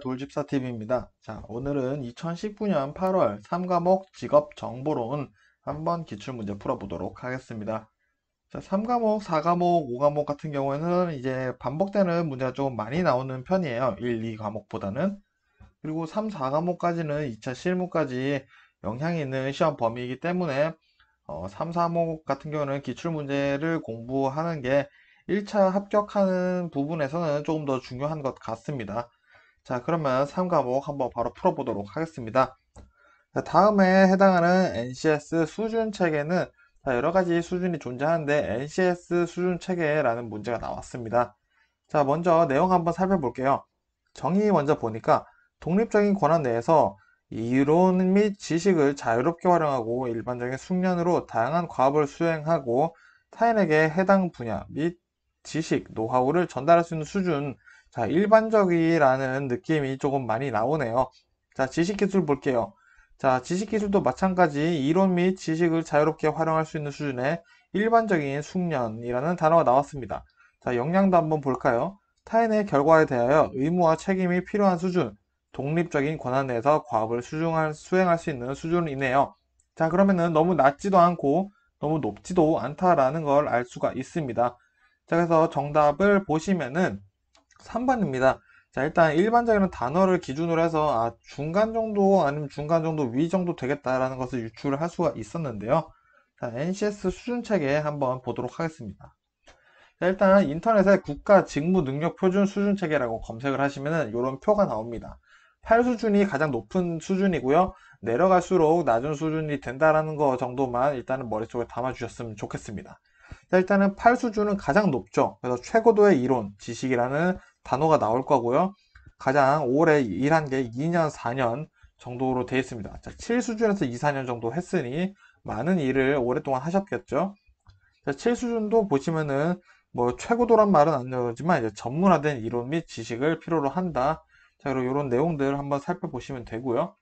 돌집사TV입니다. 자, 오늘은 2019년 8월 3과목 직업정보론 한번 기출문제 풀어보도록 하겠습니다. 자, 3과목, 4과목, 5과목 같은 경우에는 이제 반복되는 문제가 좀 많이 나오는 편이에요. 1, 2과목보다는. 그리고 3, 4과목까지는 2차 실무까지 영향이 있는 시험 범위이기 때문에 3, 4과목 같은 경우는 기출문제를 공부하는 게 1차 합격하는 부분에서는 조금 더 중요한 것 같습니다. 자, 그러면 3과목 한번 바로 풀어보도록 하겠습니다. 자, 다음에 해당하는 NCS 수준 체계는 여러 가지 수준이 존재하는데 NCS 수준 체계라는 문제가 나왔습니다. 자, 먼저 내용 한번 살펴볼게요. 정의 먼저 보니까 독립적인 권한 내에서 이론 및 지식을 자유롭게 활용하고 일반적인 숙련으로 다양한 과업을 수행하고 타인에게 해당 분야 및 지식, 노하우를 전달할 수 있는 수준. 자, 일반적이라는 느낌이 조금 많이 나오네요. 자, 지식기술 볼게요. 자, 지식기술도 마찬가지 이론 및 지식을 자유롭게 활용할 수 있는 수준의 일반적인 숙련이라는 단어가 나왔습니다. 자, 역량도 한번 볼까요? 타인의 결과에 대하여 의무와 책임이 필요한 수준, 독립적인 권한 내에서 과업을 수행할 수 있는 수준이네요. 자, 그러면은 너무 낮지도 않고 너무 높지도 않다라는 걸 알 수가 있습니다. 자, 그래서 정답을 보시면은 3번입니다. 자, 일단 일반적인 단어를 기준으로 해서 중간 정도 아니면 중간 정도 위 정도 되겠다라는 것을 유추를 할 수가 있었는데요. 자, NCS 수준 체계 한번 보도록 하겠습니다. 자, 일단 인터넷에 국가 직무 능력 표준 수준 체계라고 검색을 하시면은 이런 표가 나옵니다. 8수준이 가장 높은 수준이고요. 내려갈수록 낮은 수준이 된다라는 거 정도만 일단은 머릿속에 담아 주셨으면 좋겠습니다. 자, 일단은 8수준은 가장 높죠. 그래서 최고도의 이론, 지식이라는 단어가 나올 거고요. 가장 오래 일한 게 2년, 4년 정도로 되어 있습니다. 자, 7수준에서 2, 4년 정도 했으니 많은 일을 오랫동안 하셨겠죠. 자, 7수준도 보시면은 뭐 최고도란 말은 안 나오지만 이제 전문화된 이론 및 지식을 필요로 한다. 자, 그리고 이런 내용들 한번 살펴보시면 되고요.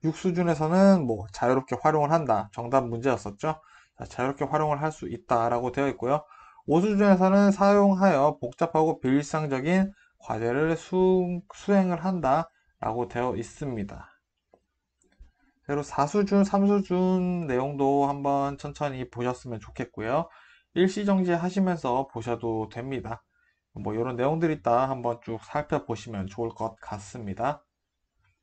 6수준에서는 뭐 자유롭게 활용을 한다. 정답 문제였었죠. 자, 자유롭게 활용을 할 수 있다라고 되어 있고요. 5수준에서는 사용하여 복잡하고 비일상적인 과제를 수행을 한다라고 되어 있습니다. 그리고 4수준, 3수준 내용도 한번 천천히 보셨으면 좋겠고요. 일시정지 하시면서 보셔도 됩니다. 뭐 이런 내용들이 있다 한번 쭉 살펴보시면 좋을 것 같습니다.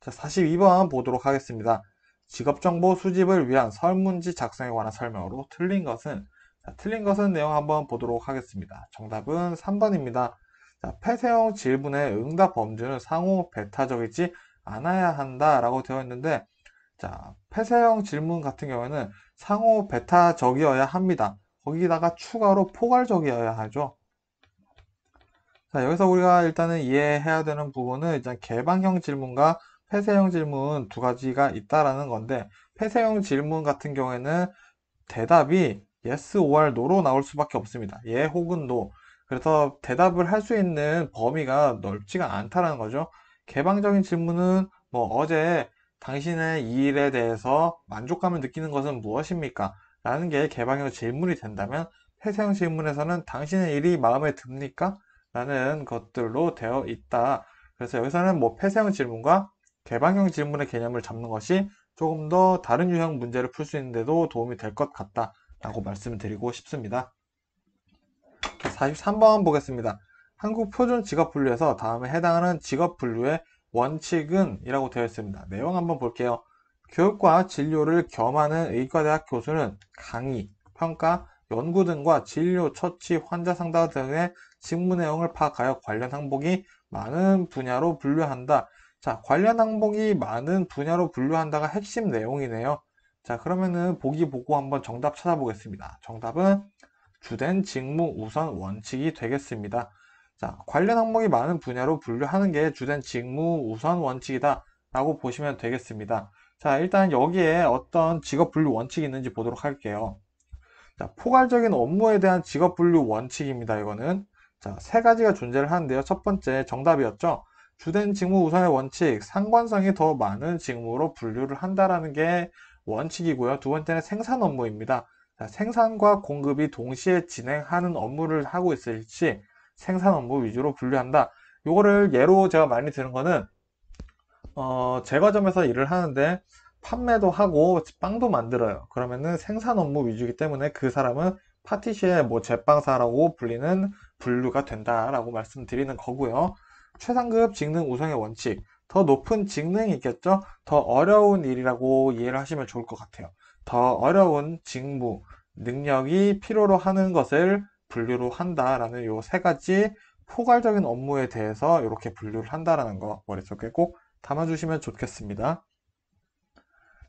자, 42번 보도록 하겠습니다. 직업정보 수집을 위한 설문지 작성에 관한 설명으로 틀린 것은, 자, 틀린 것은 내용 한번 보도록 하겠습니다. 정답은 3번입니다. 자, 폐쇄형 질문의 응답 범주는 상호 배타적이지 않아야 한다라고 되어 있는데, 자, 폐쇄형 질문 같은 경우에는 상호 배타적이어야 합니다. 거기다가 추가로 포괄적이어야 하죠. 자, 여기서 우리가 일단은 이해해야 되는 부분은 일단 개방형 질문과 폐쇄형 질문 두 가지가 있다라는 건데, 폐쇄형 질문 같은 경우에는 대답이 yes or no로 나올 수밖에 없습니다. 예 혹은 no. 그래서 대답을 할 수 있는 범위가 넓지가 않다라는 거죠. 개방적인 질문은 뭐 어제 당신의 이 일에 대해서 만족감을 느끼는 것은 무엇입니까? 라는 게 개방형 질문이 된다면 폐쇄형 질문에서는 당신의 일이 마음에 듭니까? 라는 것들로 되어 있다. 그래서 여기서는 뭐 폐쇄형 질문과 개방형 질문의 개념을 잡는 것이 조금 더 다른 유형 문제를 풀 수 있는데도 도움이 될 것 같다 라고 말씀을 드리고 싶습니다. 43번 보겠습니다. 한국 표준 직업 분류에서 다음에 해당하는 직업 분류의 원칙은 이라고 되어 있습니다. 내용 한번 볼게요. 교육과 진료를 겸하는 의과대학 교수는 강의, 평가, 연구 등과 진료, 처치, 환자 상담 등의 직무 내용을 파악하여 관련 항목이 많은 분야로 분류한다. 자, 관련 항목이 많은 분야로 분류한다가 핵심 내용이네요. 자, 그러면은 보기 보고 한번 정답 찾아보겠습니다. 정답은 주된 직무 우선 원칙이 되겠습니다. 자, 관련 항목이 많은 분야로 분류하는 게 주된 직무 우선 원칙이다 라고 보시면 되겠습니다. 자, 일단 여기에 어떤 직업 분류 원칙이 있는지 보도록 할게요. 자, 포괄적인 업무에 대한 직업 분류 원칙입니다. 이거는. 자, 세 가지가 존재를 하는데요. 첫 번째 정답이었죠. 주된 직무 우선의 원칙, 상관성이 더 많은 직무로 분류를 한다라는 게 원칙이고요. 두 번째는 생산 업무입니다. 자, 생산과 공급이 동시에 진행하는 업무를 하고 있을 시 생산 업무 위주로 분류한다. 요거를 예로 제가 많이 드는 거는 제과점에서 일을 하는데 판매도 하고 빵도 만들어요. 그러면은 생산 업무 위주이기 때문에 그 사람은 파티시에 뭐 제빵사라고 불리는 분류가 된다라고 말씀드리는 거고요. 최상급 직능 우선의 원칙. 더 높은 직능이 있겠죠? 더 어려운 일이라고 이해를 하시면 좋을 것 같아요. 더 어려운 직무, 능력이 필요로 하는 것을 분류로 한다라는 요 세 가지 포괄적인 업무에 대해서 이렇게 분류를 한다라는 거 머릿속에 꼭 담아주시면 좋겠습니다.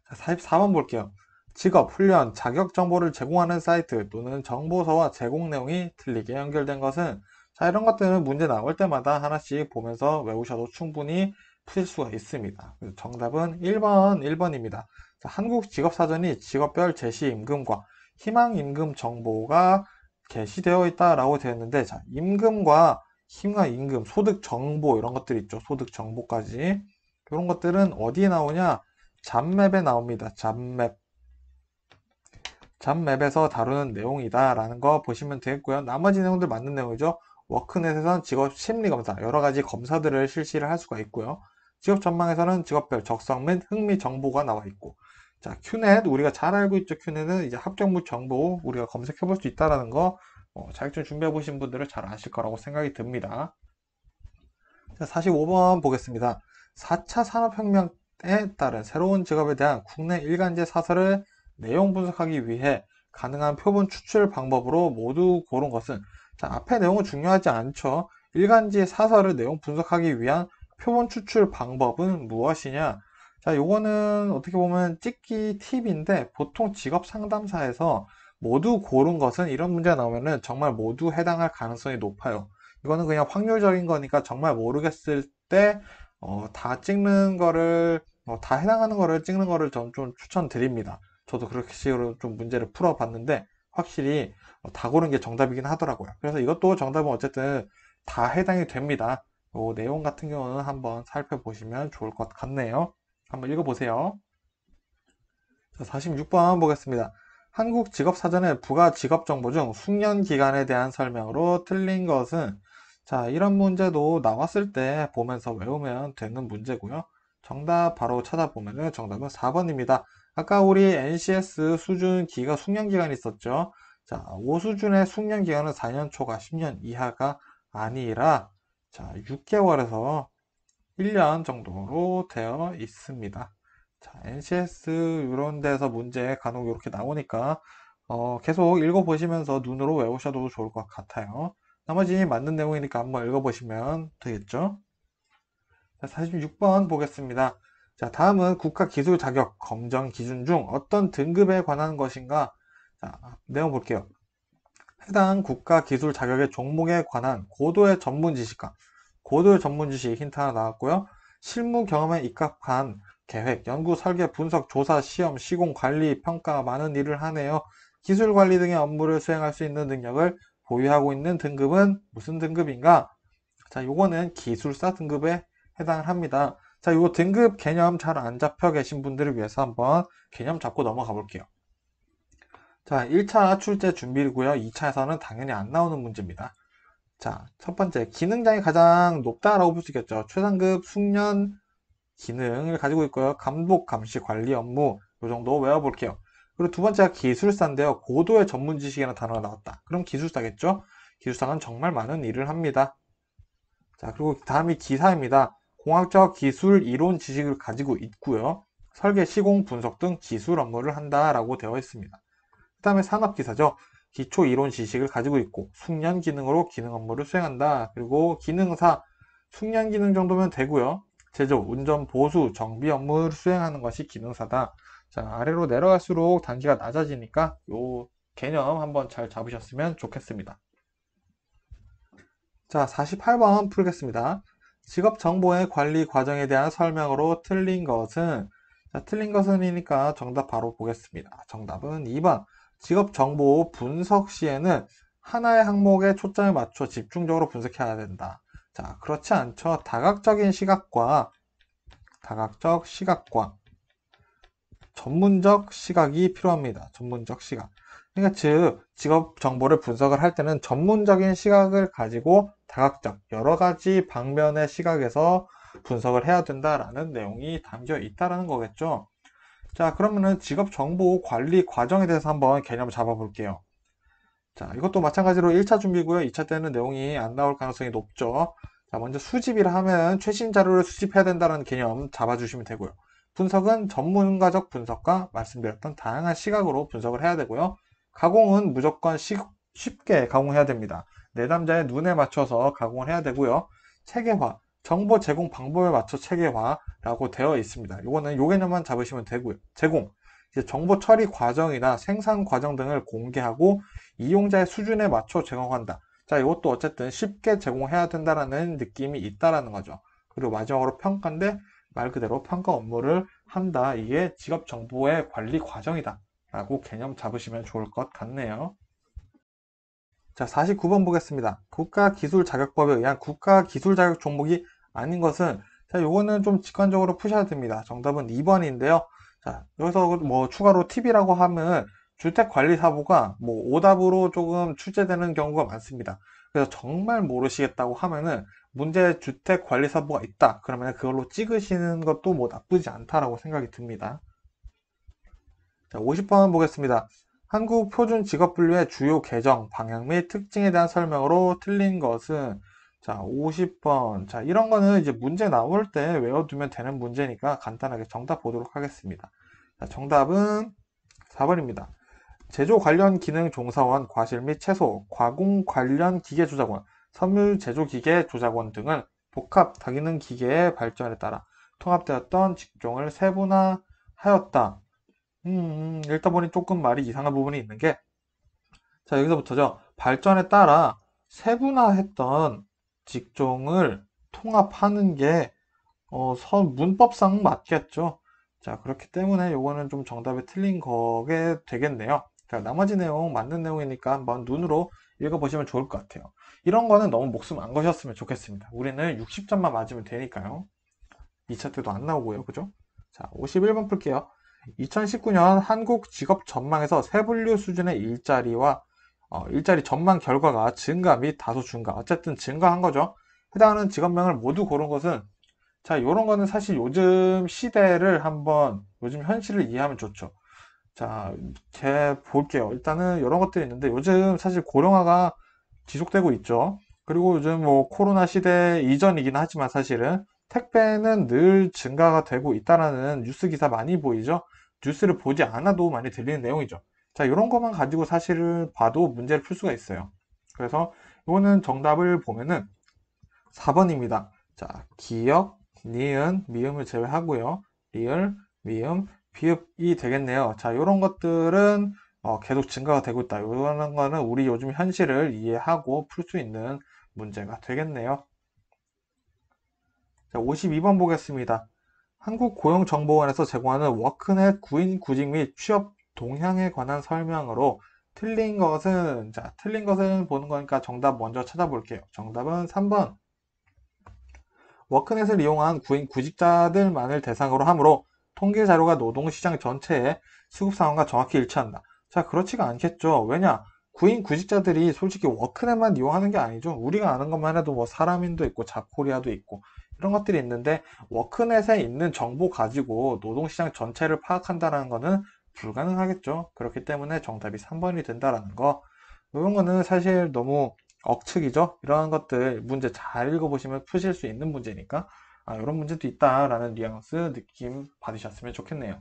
자, 44번 볼게요. 직업, 훈련, 자격 정보를 제공하는 사이트 또는 정보서와 제공 내용이 틀리게 연결된 것은, 자, 이런 것들은 문제 나올 때마다 하나씩 보면서 외우셔도 충분히 푸실 수가 있습니다. 정답은 1번입니다. 자, 한국 직업사전이 직업별 제시 임금과 희망 임금 정보가 게시되어 있다라고 되어 있는데, 자, 임금과 희망 임금, 소득 정보 이런 것들이 있죠. 소득 정보까지. 이런 것들은 어디에 나오냐? 잡맵에 나옵니다. 잡맵. 잡맵에서 다루는 내용이다 라는 거 보시면 되겠고요. 나머지 내용들 맞는 내용이죠. 워크넷에서는 직업 심리 검사, 여러 가지 검사들을 실시를 할 수가 있고요. 직업 전망에서는 직업별 적성 및 흥미 정보가 나와 있고, 자, 큐넷, 우리가 잘 알고 있죠. 큐넷은 이제 합격무 정보 우리가 검색해 볼 수 있다라는 거, 자격증 준비해 보신 분들은 잘 아실 거라고 생각이 듭니다. 자, 45번 보겠습니다. 4차 산업혁명에 따른 새로운 직업에 대한 국내 일간지 사설을 내용 분석하기 위해 가능한 표본 추출 방법으로 모두 고른 것은, 자, 앞에 내용은 중요하지 않죠. 일간지 사설을 내용 분석하기 위한 표본 추출 방법은 무엇이냐? 자, 요거는 어떻게 보면 찍기 팁인데, 보통 직업 상담사에서 모두 고른 것은, 이런 문제가 나오면은 정말 모두 해당할 가능성이 높아요. 이거는 그냥 확률적인 거니까 정말 모르겠을 때, 다 찍는 거를, 다 해당하는 거를 찍는 거를 전 좀 추천드립니다. 저도 그렇게 식으로 좀 문제를 풀어봤는데, 확실히 다 고른 게 정답이긴 하더라고요. 그래서 이것도 정답은 어쨌든 다 해당이 됩니다. 요 내용 같은 경우는 한번 살펴보시면 좋을 것 같네요. 한번 읽어보세요. 자, 46번 보겠습니다. 한국 직업사전의 부가 직업정보 중 숙련 기간에 대한 설명으로 틀린 것은, 자, 이런 문제도 나왔을 때 보면서 외우면 되는 문제고요. 정답 바로 찾아보면 정답은 4번입니다. 아까 우리 NCS 수준 기가 숙련 기간이 있었죠. 자, 5수준의 숙련 기간은 4년 초과 10년 이하가 아니라, 자, 6개월에서 1년 정도로 되어 있습니다. 자, NCS 이런 데서 문제 간혹 이렇게 나오니까 계속 읽어보시면서 눈으로 외우셔도 좋을 것 같아요. 나머지 맞는 내용이니까 한번 읽어보시면 되겠죠? 자, 46번 보겠습니다. 자, 다음은 국가기술 자격 검정 기준 중 어떤 등급에 관한 것인가? 자, 내용 볼게요. 해당 국가기술 자격의 종목에 관한 고도의 전문 지식과 고도의 전문 지식 힌트 하나 나왔고요. 실무 경험에 입각한 계획, 연구, 설계, 분석, 조사, 시험, 시공, 관리, 평가 많은 일을 하네요. 기술 관리 등의 업무를 수행할 수 있는 능력을 보유하고 있는 등급은 무슨 등급인가? 자, 요거는 기술사 등급에 해당을 합니다. 자, 요거 등급 개념 잘 안 잡혀 계신 분들을 위해서 한번 개념 잡고 넘어가 볼게요. 자, 1차 출제 준비고요. 2차에서는 당연히 안 나오는 문제입니다. 자, 첫 번째, 기능장이 가장 높다라고 볼 수 있겠죠. 최상급 숙련 기능을 가지고 있고요. 감독, 감시, 관리 업무, 이 정도 외워볼게요. 그리고 두 번째가 기술사인데요. 고도의 전문 지식이라는 단어가 나왔다. 그럼 기술사겠죠? 기술사는 정말 많은 일을 합니다. 자, 그리고 다음이 기사입니다. 공학적 기술 이론 지식을 가지고 있고요. 설계, 시공, 분석 등 기술 업무를 한다라고 되어 있습니다. 그 다음에 산업기사죠. 기초 이론 지식을 가지고 있고 숙련 기능으로 기능 업무를 수행한다. 그리고 기능사, 숙련 기능 정도면 되고요. 제조, 운전, 보수, 정비 업무를 수행하는 것이 기능사다. 자, 아래로 내려갈수록 단계가 낮아지니까 요 개념 한번 잘 잡으셨으면 좋겠습니다. 자, 48번 풀겠습니다. 직업 정보의 관리 과정에 대한 설명으로 틀린 것은, 자, 틀린 것은이니까 정답 바로 보겠습니다. 정답은 2번. 직업 정보 분석 시에는 하나의 항목에 초점을 맞춰 집중적으로 분석해야 된다. 자, 그렇지 않죠. 다각적 시각과 전문적 시각이 필요합니다. 전문적 시각. 그러니까 즉 직업 정보를 분석을 할 때는 전문적인 시각을 가지고 다각적 여러 가지 방면의 시각에서 분석을 해야 된다라는 내용이 담겨 있다라는 거겠죠. 자, 그러면은 직업 정보 관리 과정에 대해서 한번 개념을 잡아볼게요. 자, 이것도 마찬가지로 1차 준비고요. 2차 때는 내용이 안 나올 가능성이 높죠. 자, 먼저 수집이라 하면 최신 자료를 수집해야 된다는 개념 잡아주시면 되고요. 분석은 전문가적 분석과 말씀드렸던 다양한 시각으로 분석을 해야 되고요. 가공은 무조건 쉽게 가공해야 됩니다. 내담자의 눈에 맞춰서 가공을 해야 되고요. 체계화, 정보 제공 방법에 맞춰 체계화라고 되어 있습니다. 이거는 요 개념만 잡으시면 되고요. 제공, 이제 정보 처리 과정이나 생산 과정 등을 공개하고 이용자의 수준에 맞춰 제공한다. 자, 이것도 어쨌든 쉽게 제공해야 된다라는 느낌이 있다라는 거죠. 그리고 마지막으로 평가인데 말 그대로 평가 업무를 한다. 이게 직업 정보의 관리 과정이다. 라고 개념 잡으시면 좋을 것 같네요. 자, 49번 보겠습니다. 국가기술자격법에 의한 국가기술자격 종목이 아닌 것은, 자, 요거는 좀 직관적으로 푸셔야 됩니다. 정답은 2번인데요. 자, 여기서 뭐 추가로 팁이라고 하면 주택관리사무가 뭐 오답으로 조금 출제되는 경우가 많습니다. 그래서 정말 모르시겠다고 하면은 문제 주택관리사무가 있다. 그러면 그걸로 찍으시는 것도 뭐 나쁘지 않다라고 생각이 듭니다. 자, 50번 보겠습니다. 한국 표준 직업 분류의 주요 개정, 방향 및 특징에 대한 설명으로 틀린 것은, 자, 50번. 자, 이런 거는 이제 문제 나올 때 외워두면 되는 문제니까 간단하게 정답 보도록 하겠습니다. 자, 정답은 4번입니다. 제조 관련 기능 종사원, 과실 및 채소, 가공 관련 기계 조작원, 섬유 제조 기계 조작원 등은 복합 다기능 기계의 발전에 따라 통합되었던 직종을 세분화하였다. 읽다 보니 조금 말이 이상한 부분이 있는 게, 자, 여기서부터죠. 발전에 따라 세분화했던 직종을 통합하는 게, 문법상 맞겠죠. 자, 그렇기 때문에 요거는 좀 정답이 틀린 거게 되겠네요. 자, 나머지 내용 맞는 내용이니까 한번 눈으로 읽어보시면 좋을 것 같아요. 이런 거는 너무 목숨 안 거셨으면 좋겠습니다. 우리는 60점만 맞으면 되니까요. 2차 때도 안 나오고요. 그죠? 자, 51번 풀게요. 2019년 한국 직업 전망에서 세분류 수준의 일자리 전망 결과가 증가 및 다소 증가, 어쨌든 증가한 거죠. 해당하는 직업명을 모두 고른 것은, 자, 요런 거는 사실 요즘 시대를 한번, 요즘 현실을 이해하면 좋죠. 자, 제 볼게요. 일단은 이런 것들이 있는데 요즘 사실 고령화가 지속되고 있죠. 그리고 요즘 뭐 코로나 시대 이전이긴 하지만 사실은 택배는 늘 증가가 되고 있다라는 뉴스 기사 많이 보이죠. 뉴스를 보지 않아도 많이 들리는 내용이죠. 자, 이런 것만 가지고 사실을 봐도 문제를 풀 수가 있어요. 그래서 이거는 정답을 보면은 4번입니다. 자, 기역, 니은, 미음을 제외하고요. 리을, 미음, 비읍이 되겠네요. 자, 이런 것들은 계속 증가가 되고 있다. 이런 거는 우리 요즘 현실을 이해하고 풀 수 있는 문제가 되겠네요. 자, 52번 보겠습니다. 한국고용정보원에서 제공하는 워크넷 구인 구직 및 취업 동향에 관한 설명으로 틀린 것은, 자, 틀린 것은 보는 거니까 정답 먼저 찾아볼게요. 정답은 3번. 워크넷을 이용한 구인 구직자들만을 대상으로 하므로 통계 자료가 노동시장 전체의 수급 상황과 정확히 일치한다. 자, 그렇지가 않겠죠. 왜냐? 구인 구직자들이 솔직히 워크넷만 이용하는 게 아니죠. 우리가 아는 것만 해도 뭐 사람인도 있고 잡코리아도 있고 이런 것들이 있는데 워크넷에 있는 정보 가지고 노동시장 전체를 파악한다는 거는 불가능하겠죠. 그렇기 때문에 정답이 3번이 된다라는 거. 이런 거는 사실 너무 억측이죠. 이러한 것들 문제 잘 읽어보시면 푸실 수 있는 문제니까 이런 문제도 있다라는 뉘앙스 느낌 받으셨으면 좋겠네요.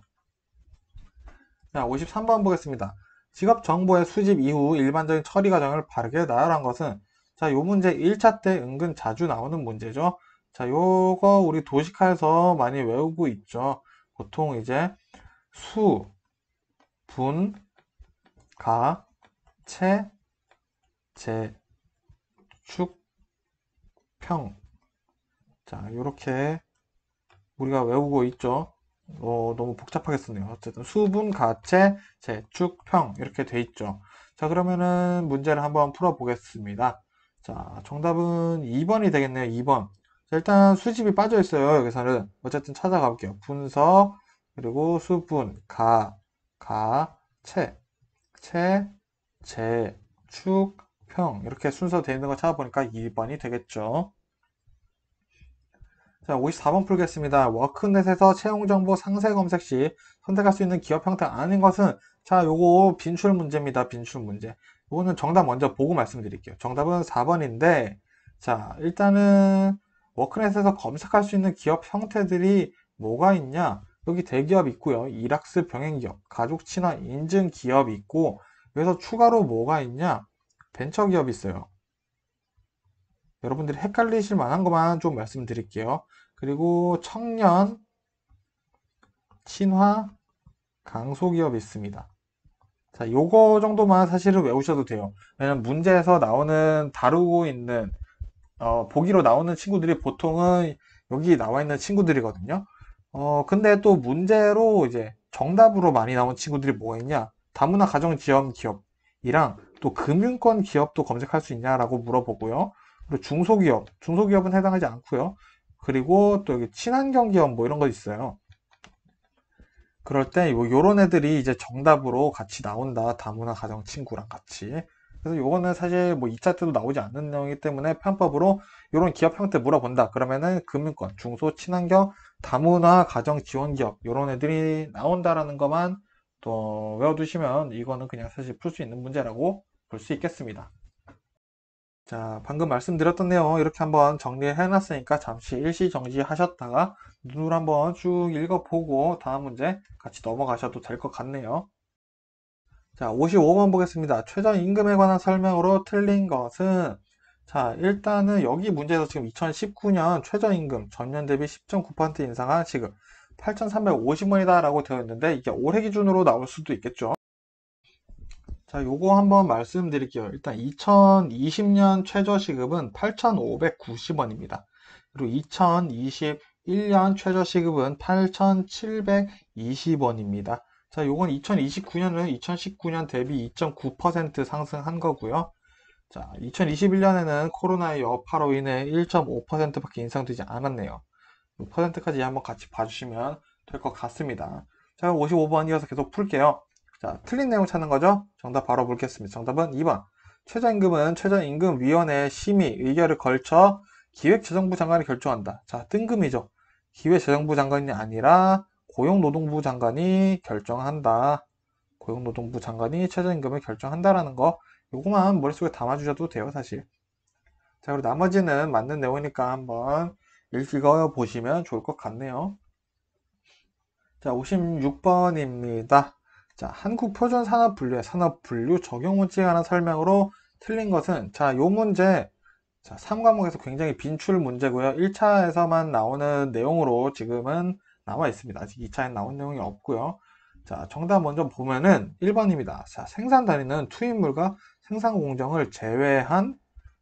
자, 53번 보겠습니다. 직업 정보의 수집 이후 일반적인 처리 과정을 바르게 나열한 것은, 자, 요 문제 1차 때 은근 자주 나오는 문제죠. 자, 요거 우리 도식화에서 많이 외우고 있죠. 보통 이제 수, 분, 가, 채, 제, 축, 평. 자, 이렇게 우리가 외우고 있죠. 너무 복잡하게 쓰네요. 어쨌든 수분, 가채, 재축, 평 이렇게 돼 있죠. 자, 그러면은 문제를 한번 풀어보겠습니다. 자, 정답은 2번이 되겠네요. 2번. 자, 일단 수집이 빠져 있어요. 여기서는 어쨌든 찾아가 볼게요. 분석, 그리고 수분, 채, 재, 축, 평 이렇게 순서 되어 있는 거 찾아보니까 2번이 되겠죠. 자, 54번 풀겠습니다. 워크넷에서 채용정보 상세 검색 시 선택할 수 있는 기업 형태가 아닌 것은 자, 요거 빈출 문제입니다. 빈출 문제. 요거는 정답 먼저 보고 말씀드릴게요. 정답은 4번인데 자, 일단은 워크넷에서 검색할 수 있는 기업 형태들이 뭐가 있냐? 여기 대기업 있고요. 일학습 병행기업, 가족 친화 인증 기업 있고 여기서 추가로 뭐가 있냐? 벤처기업 있어요. 여러분들이 헷갈리실 만한 것만 좀 말씀드릴게요. 그리고 청년, 친화, 강소기업 있습니다. 자, 요거 정도만 사실은 외우셔도 돼요. 왜냐면 문제에서 나오는, 다루고 있는, 보기로 나오는 친구들이 보통은 여기 나와 있는 친구들이거든요. 근데 또 문제로 이제 정답으로 많이 나온 친구들이 뭐가 있냐? 다문화 가정지원 기업이랑 또 금융권 기업도 검색할 수 있냐라고 물어보고요. 그리고 중소기업은 해당하지 않고요. 그리고 또 여기 친환경 기업 뭐 이런 거 있어요. 그럴 때 요런 애들이 이제 정답으로 같이 나온다. 다문화 가정 친구랑 같이. 그래서 요거는 사실 뭐 2차 때도 나오지 않는 내용이기 때문에 편법으로 요런 기업 형태 물어본다. 그러면은 금융권, 중소, 친환경, 다문화 가정 지원 기업 요런 애들이 나온다라는 것만 또 외워두시면 이거는 그냥 사실 풀 수 있는 문제라고 볼 수 있겠습니다. 자, 방금 말씀드렸던 내용 이렇게 한번 정리해 놨으니까 잠시 일시 정지하셨다가 눈으로 한번 쭉 읽어보고 다음 문제 같이 넘어가셔도 될 것 같네요. 자, 55번 보겠습니다. 최저임금에 관한 설명으로 틀린 것은 자, 일단은 여기 문제에서 지금 2019년 최저임금 전년 대비 10.9% 인상한 시급 8,350원이다 라고 되어 있는데 이게 올해 기준으로 나올 수도 있겠죠. 자, 요거 한번 말씀드릴게요. 일단 2020년 최저시급은 8,590원입니다. 그리고 2021년 최저시급은 8,720원입니다. 자, 요건 2029년은 2019년 대비 2.9% 상승한 거고요. 자, 2021년에는 코로나의 여파로 인해 1.5%밖에 인상되지 않았네요. 퍼센트까지 한번 같이 봐주시면 될 것 같습니다. 자, 55번 이어서 계속 풀게요. 자, 틀린 내용 찾는 거죠? 정답 바로 보겠습니다. 정답은 2번. 최저임금은 최저임금위원회 심의, 의결을 걸쳐 기획재정부 장관이 결정한다. 자, 뜬금이죠. 기획재정부 장관이 아니라 고용노동부 장관이 결정한다. 고용노동부 장관이 최저임금을 결정한다라는 거. 요거만 머릿속에 담아주셔도 돼요, 사실. 자, 그리고 나머지는 맞는 내용이니까 한번 읽어보시면 좋을 것 같네요. 자, 56번입니다. 자, 한국표준산업분류의 산업분류 적용 원칙에 관한 설명으로 틀린 것은 자, 요 문제 자, 3과목에서 굉장히 빈출 문제고요. 1차에서만 나오는 내용으로 지금은 나와 있습니다. 아직 2차에 나온 내용이 없고요. 자, 정답 먼저 보면은 1번입니다. 자, 생산 단위는 투입물과 생산 공정을 제외한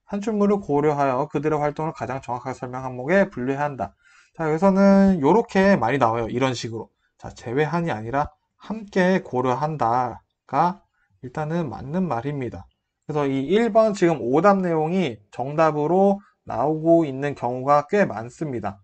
산출물을 고려하여 그들의 활동을 가장 정확하게 설명 항목에 분류해야 한다. 자, 여기서는 이렇게 많이 나와요. 이런 식으로. 자, 제외한이 아니라 함께 고려한다가 일단은 맞는 말입니다. 그래서 이 1번 지금 오답 내용이 정답으로 나오고 있는 경우가 꽤 많습니다.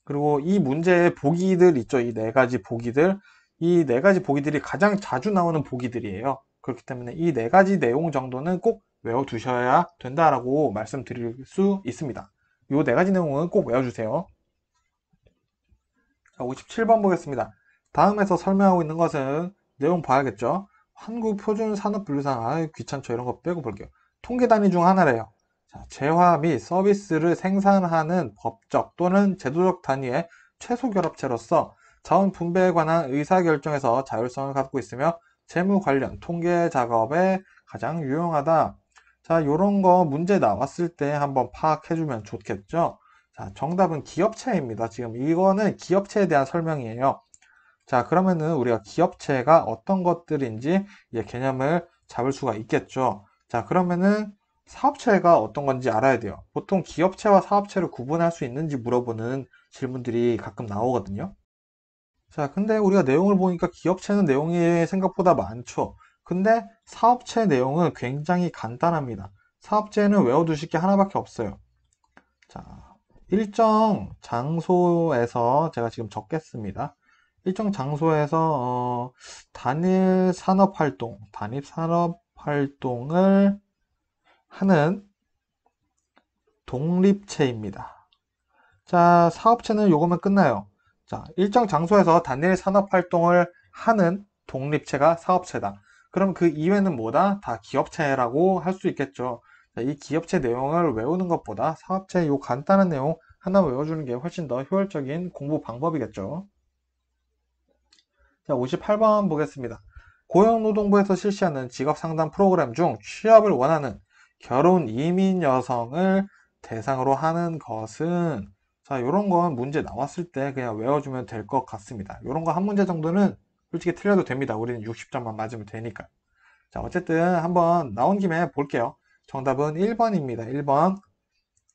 그리고 이 문제의 보기들 있죠. 이 네 가지 보기들. 이 네 가지 보기들이 가장 자주 나오는 보기들이에요. 그렇기 때문에 이 네 가지 내용 정도는 꼭 외워두셔야 된다라고 말씀드릴 수 있습니다. 이 네 가지 내용은 꼭 외워주세요. 자, 57번 보겠습니다. 다음에서 설명하고 있는 것은 내용 봐야겠죠. 한국표준산업분류상 귀찮죠. 이런 거 빼고 볼게요. 통계 단위 중 하나래요. 자, 재화 및 서비스를 생산하는 법적 또는 제도적 단위의 최소 결합체로서 자원 분배에 관한 의사결정에서 자율성을 갖고 있으며 재무 관련 통계 작업에 가장 유용하다. 자, 요런 거 문제 나왔을 때 한번 파악해주면 좋겠죠. 자, 정답은 기업체입니다. 지금 이거는 기업체에 대한 설명이에요. 자, 그러면은 우리가 기업체가 어떤 것들인지 이제 개념을 잡을 수가 있겠죠. 자, 그러면은 사업체가 어떤 건지 알아야 돼요. 보통 기업체와 사업체를 구분할 수 있는지 물어보는 질문들이 가끔 나오거든요. 자, 근데 우리가 내용을 보니까 기업체는 내용이 생각보다 많죠. 근데 사업체 내용은 굉장히 간단합니다. 사업체는 외워두실 게 하나밖에 없어요. 자, 일정 장소에서 제가 지금 적겠습니다. 일정 장소에서 단일 산업활동을 하는 독립체입니다. 자, 사업체는 요거면 끝나요. 자, 일정 장소에서 단일 산업활동을 하는 독립체가 사업체다. 그럼 그 이외는 뭐다? 다 기업체라고 할 수 있겠죠. 자, 이 기업체 내용을 외우는 것보다 사업체 요 간단한 내용 하나 외워주는 게 훨씬 더 효율적인 공부 방법이겠죠. 자, 58번 보겠습니다. 고용노동부에서 실시하는 직업상담 프로그램 중 취업을 원하는 결혼 이민 여성을 대상으로 하는 것은, 자, 요런 건 문제 나왔을 때 그냥 외워주면 될 것 같습니다. 요런 거 한 문제 정도는 솔직히 틀려도 됩니다. 우리는 60점만 맞으면 되니까. 자, 어쨌든 한번 나온 김에 볼게요. 정답은 1번입니다. 1번.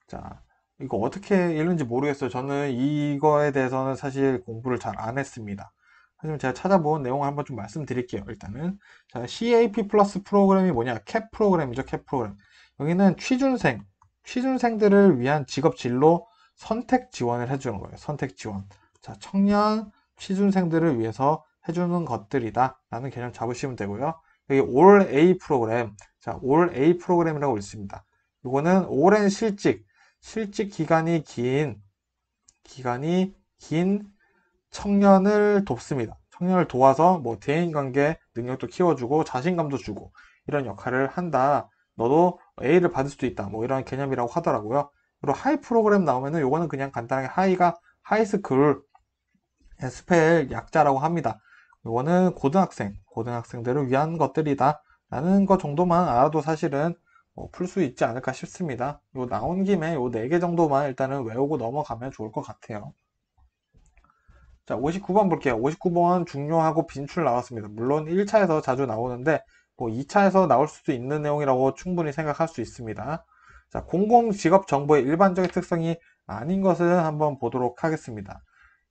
자, 이거 어떻게 읽는지 모르겠어요. 저는 이거에 대해서는 사실 공부를 잘 안 했습니다. 하지만 제가 찾아본 내용을 한번 좀 말씀드릴게요. 일단은 자, CAP 플러스 프로그램이 뭐냐? 캡 프로그램이죠. 캡 프로그램. 여기는 취준생들을 위한 직업 진로 선택 지원을 해주는 거예요. 선택 지원. 자, 청년 취준생들을 위해서 해주는 것들이다 라는 개념 잡으시면 되고요. 여기 올 A 프로그램. 자, 올 A 프로그램이라고 있습니다. 이거는 오랜 실직 기간이 긴 청년을 돕습니다. 청년을 도와서 뭐 대인관계 능력도 키워주고 자신감도 주고 이런 역할을 한다. 너도 A를 받을 수도 있다. 뭐 이런 개념이라고 하더라고요. 그리고 하이 프로그램 나오면은 요거는 그냥 간단하게 하이가 하이스쿨 스펠 약자라고 합니다. 요거는 고등학생들을 위한 것들이다. 라는 것 정도만 알아도 사실은 풀 수 있지 않을까 싶습니다. 요 나온 김에 요 4개 정도만 일단은 외우고 넘어가면 좋을 것 같아요. 자, 59번 볼게요. 59번 중요하고 빈출 나왔습니다. 물론 1차에서 자주 나오는데 뭐 2차에서 나올 수도 있는 내용이라고 충분히 생각할 수 있습니다. 자, 공공직업 정보의 일반적인 특성이 아닌 것을 한번 보도록 하겠습니다.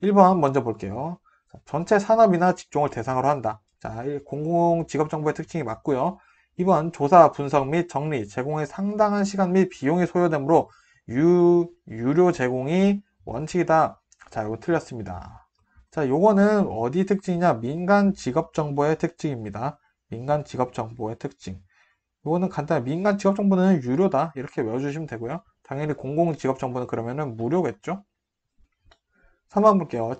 1번 먼저 볼게요. 자, 전체 산업이나 직종을 대상으로 한다. 자, 공공직업 정보의 특징이 맞고요. 2번 조사, 분석 및 정리, 제공에 상당한 시간 및 비용이 소요되므로 유료 제공이 원칙이다. 자, 이거 틀렸습니다. 자, 요거는 어디 특징이냐? 민간 직업 정보의 특징입니다. 민간 직업 정보의 특징. 요거는 간단히 민간 직업 정보는 유료다. 이렇게 외워주시면 되고요. 당연히 공공 직업 정보는 그러면은 무료겠죠? 3번 볼게요.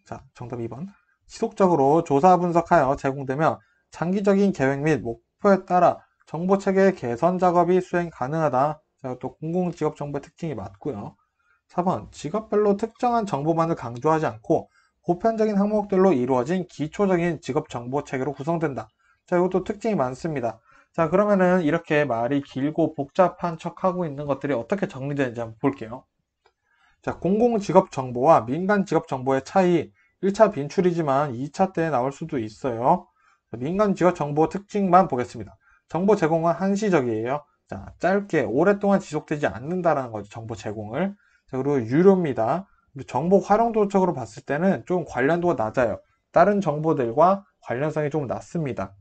자, 정답 2번. 지속적으로 조사 분석하여 제공되며 장기적인 계획 및 목표에 따라 정보 체계 개선 작업이 수행 가능하다. 자, 또 공공 직업 정보의 특징이 맞고요. 4번. 직업별로 특정한 정보만을 강조하지 않고 보편적인 항목들로 이루어진 기초적인 직업 정보 체계로 구성된다. 자, 이것도 특징이 많습니다. 자, 그러면은 이렇게 말이 길고 복잡한 척하고 있는 것들이 어떻게 정리되는지 한번 볼게요. 자, 공공직업정보와 민간직업정보의 차이 1차 빈출이지만 2차 때 나올 수도 있어요. 민간직업정보 특징만 보겠습니다. 정보 제공은 한시적이에요. 자, 짧게 오랫동안 지속되지 않는다는 거죠. 정보 제공을. 자, 그리고 유료입니다. 정보 활용도적으로 봤을 때는 좀 관련도가 낮아요. 다른 정보들과 관련성이 좀 낮습니다.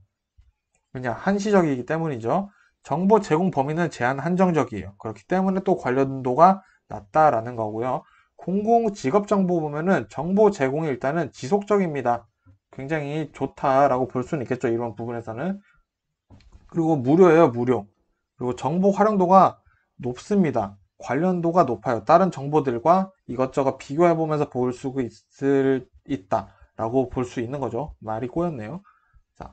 왜냐, 한시적이기 때문이죠. 정보 제공 범위는 제한 한정적이에요. 그렇기 때문에 또 관련도가 낮다라는 거고요. 공공 직업 정보 보면은 정보 제공이 일단은 지속적입니다. 굉장히 좋다라고 볼 수는 있겠죠. 이런 부분에서는. 그리고 무료예요, 무료. 그리고 정보 활용도가 높습니다. 관련도가 높아요. 다른 정보들과 이것저것 비교해 보면서 볼 수 있다라고 볼 수 있는 거죠. 말이 꼬였네요. 자,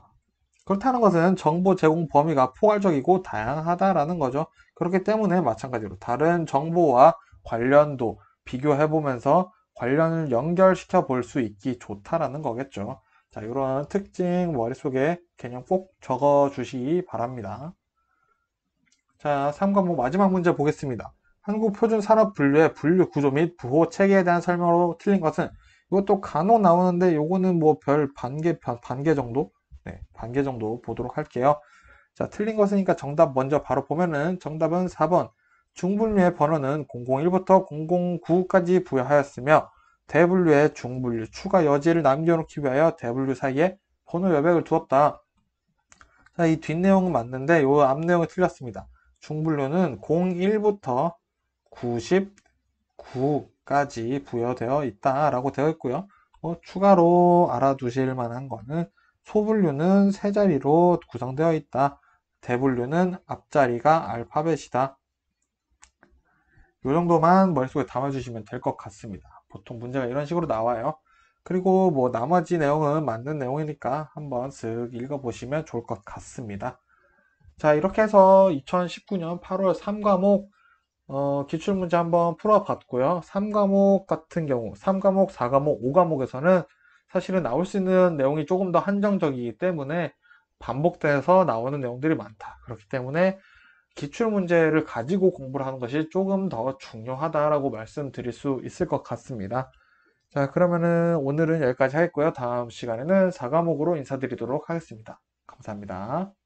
그렇다는 것은 정보 제공 범위가 포괄적이고 다양하다라는 거죠. 그렇기 때문에 마찬가지로 다른 정보와 관련도 비교해보면서 관련을 연결시켜 볼 수 있기 좋다라는 거겠죠. 자, 이런 특징 머릿속에 개념 꼭 적어 주시기 바랍니다. 자, 3과목 마지막 문제 보겠습니다. 한국 표준 산업 분류의 분류 구조 및 부호 체계에 대한 설명으로 틀린 것은, 이것도 간혹 나오는데 요거는 뭐 별 반개 정도? 네, 반개 정도 보도록 할게요. 자, 틀린 것이니까 정답 먼저 바로 보면은 정답은 4번. 중분류의 번호는 001부터 009까지 부여하였으며 대분류의 중분류 추가 여지를 남겨놓기 위하여 대분류 사이에 번호 여백을 두었다. 자, 이 뒷내용은 맞는데 요 앞내용이 틀렸습니다. 중분류는 01부터 99까지 부여되어 있다라고 되어 있고요. 추가로 알아두실 만한 거는 소분류는 세 자리로 구성되어 있다. 대분류는 앞자리가 알파벳이다. 이 정도만 머릿속에 담아주시면 될 것 같습니다. 보통 문제가 이런 식으로 나와요. 그리고 뭐 나머지 내용은 맞는 내용이니까 한번 쓱 읽어보시면 좋을 것 같습니다. 자, 이렇게 해서 2019년 8월 3과목 기출문제 한번 풀어봤고요. 3과목 같은 경우, 3과목, 4과목, 5과목에서는 사실은 나올 수 있는 내용이 조금 더 한정적이기 때문에 반복돼서 나오는 내용들이 많다. 그렇기 때문에 기출문제를 가지고 공부를 하는 것이 조금 더 중요하다라고 말씀드릴 수 있을 것 같습니다. 자, 그러면은 오늘은 여기까지 하겠고요. 다음 시간에는 4과목으로 인사드리도록 하겠습니다. 감사합니다.